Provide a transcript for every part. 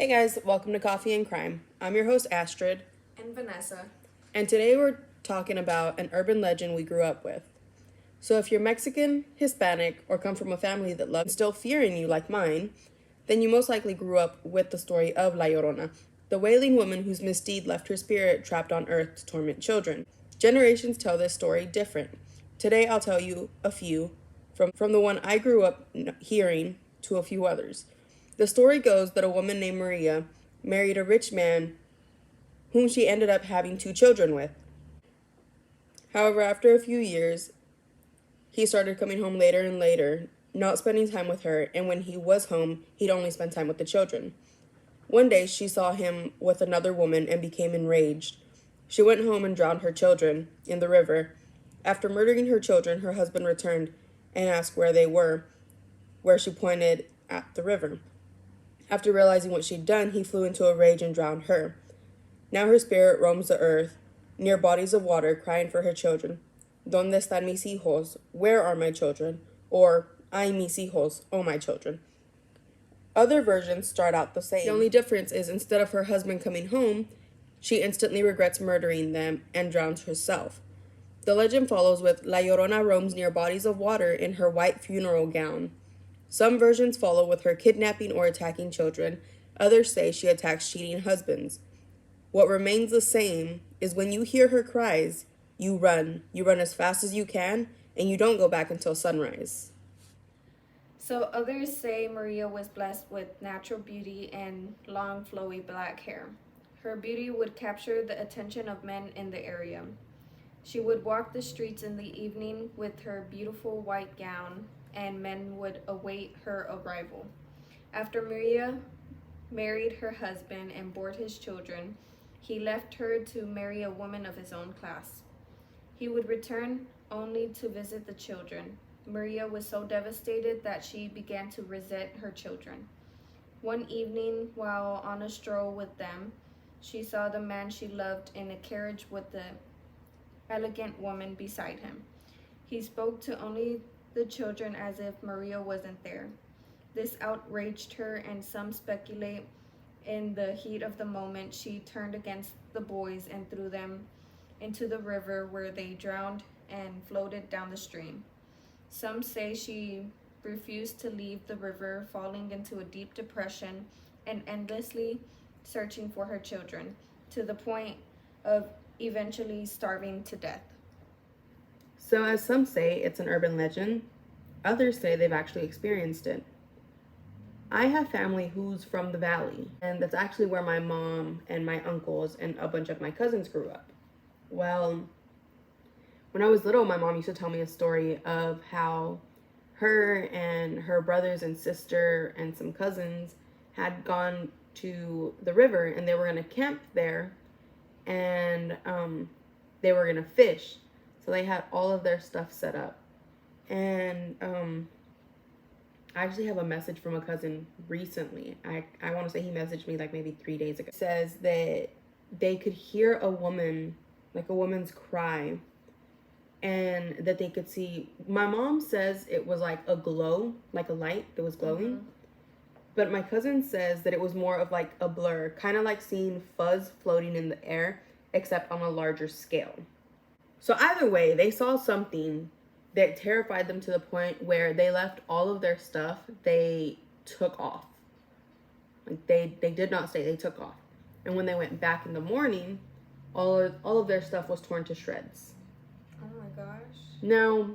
guys, welcome to Coffee and Crime. I'm your host Astrid. And Vanessa. And today we're talking about an urban legend we grew up with. So if you're Mexican, Hispanic, or come from a family that loves instill fear in you like mine, then you most likely grew up with the story of La Llorona, the wailing woman whose misdeed left her spirit trapped on earth to torment children. Generations tell this story different. Today I'll tell you a few, from the one I grew up hearing to a few others. The story goes that a woman named Maria married a rich man whom she ended up having 2 children with. However, after a few years, he started coming home later and later, not spending time with her, and when he was home, he'd only spend time with the children. One day, she saw him with another woman and became enraged. She went home and drowned her children in the river. After murdering her children, her husband returned and asked where they were, where she pointed at the river. After realizing what she'd done, he flew into a rage and drowned her. Now her spirit roams the earth, near bodies of water, crying for her children. ¿Dónde están mis hijos? Where are my children? Or, ay mis hijos, oh my children. Other versions start out the same. The only difference is instead of her husband coming home, she instantly regrets murdering them and drowns herself. The legend follows with La Llorona roams near bodies of water in her white funeral gown. Some versions follow with her kidnapping or attacking children. Others say she attacks cheating husbands. What remains the same is when you hear her cries, you run. You run as fast as you can, and you don't go back until sunrise. So others say Maria was blessed with natural beauty and long, flowy black hair. Her beauty would capture the attention of men in the area. She would walk the streets in the evening with her beautiful white gown, and men would await her arrival. After Maria married her husband and bore his children, he left her to marry a woman of his own class. He would return only to visit the children. Maria was so devastated that she began to resent her children. One evening, while on a stroll with them, she saw the man she loved in a carriage with the elegant woman beside him. He spoke to only the children as if Maria wasn't there. This outraged her, and some speculate in the heat of the moment she turned against the boys and threw them into the river, where they drowned and floated down the stream. Some say she refused to leave the river, falling into a deep depression and endlessly searching for her children, to the point of eventually starving to death. So as some say it's an urban legend, others say they've actually experienced it. I have family who's from the valley, and that's actually where my mom and my uncles and a bunch of my cousins grew up. Well, when I was little, my mom used to tell me a story of how her and her brothers and sister and some cousins had gone to the river, and they were going to camp there, and they were going to fish. So they had all of their stuff set up. And I actually have a message from a cousin recently. I want to say he messaged me like maybe 3 days ago. It says that they could hear a woman, like a woman's cry, and that they could see. My mom says it was like a glow, like a light that was glowing. Mm-hmm. But my cousin says that it was more of like a blur, kind of like seeing fuzz floating in the air, except on a larger scale. So either way, they saw something that terrified them to the point where they left all of their stuff. They took off. Like they did not stay, they took off. And when they went back in the morning, all of their stuff was torn to shreds. Oh my gosh. Now,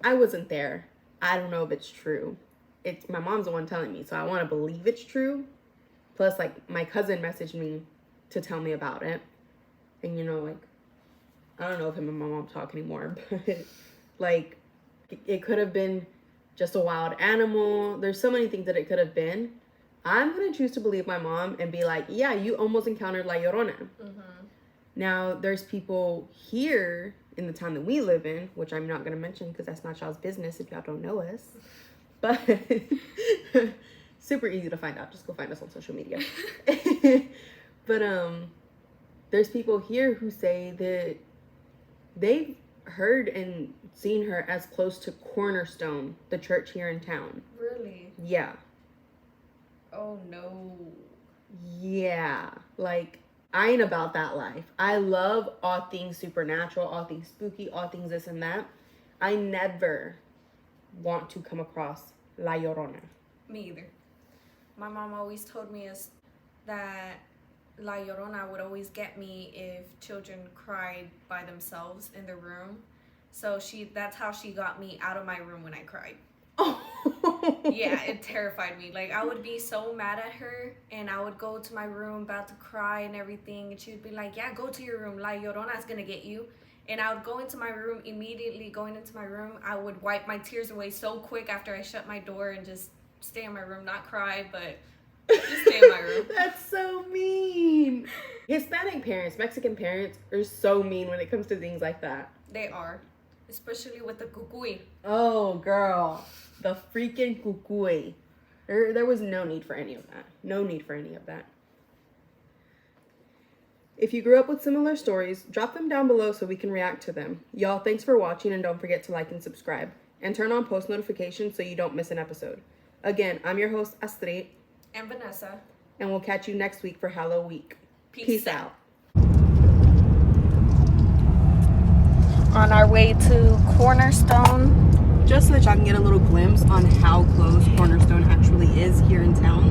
I wasn't there. I don't know if it's true. It's my mom's the one telling me, so I want to believe it's true. Plus, like, my cousin messaged me to tell me about it. And, you know, like, I don't know if him and my mom talk anymore, but, like, it could have been just a wild animal. There's so many things that it could have been. I'm going to choose to believe my mom and be like, yeah, you almost encountered La Llorona. Mm-hmm. Now, there's people here in the town that we live in, which I'm not going to mention because that's not y'all's business if y'all don't know us. But super easy to find out. Just go find us on social media. But there's people here who say that they've heard and seen her as close to Cornerstone, the church here in town. Really? Yeah. Oh no. Yeah, like I ain't about that life. I love all things supernatural, all things spooky, all things this and that. I never want to come across La Llorona. Me either. My mom always told me that La Llorona would always get me if children cried by themselves in the room. So that's how she got me out of my room when I cried. Oh. Yeah, it terrified me. Like, I would be so mad at her, and I would go to my room about to cry and everything, and she would be like, yeah, go to your room, La Llorona's gonna get you. And I would go into my room. Immediately going into my room, I would wipe my tears away so quick after I shut my door and just stay in my room, not cry, but just stay in my room. That's so mean. Hispanic parents, Mexican parents are so mean when it comes to things like that. They are, especially with the cucuy. Oh, girl. The freaking cucuy. There was no need for any of that. No need for any of that. If you grew up with similar stories, drop them down below so we can react to them. Y'all, thanks for watching, and don't forget to like and subscribe. And turn on post notifications so you don't miss an episode. Again, I'm your host, Astrid. And Vanessa. And we'll catch you next week for Hallow Week. Peace out. On our way to Cornerstone. Just so that y'all can get a little glimpse on how close Cornerstone actually is here in town.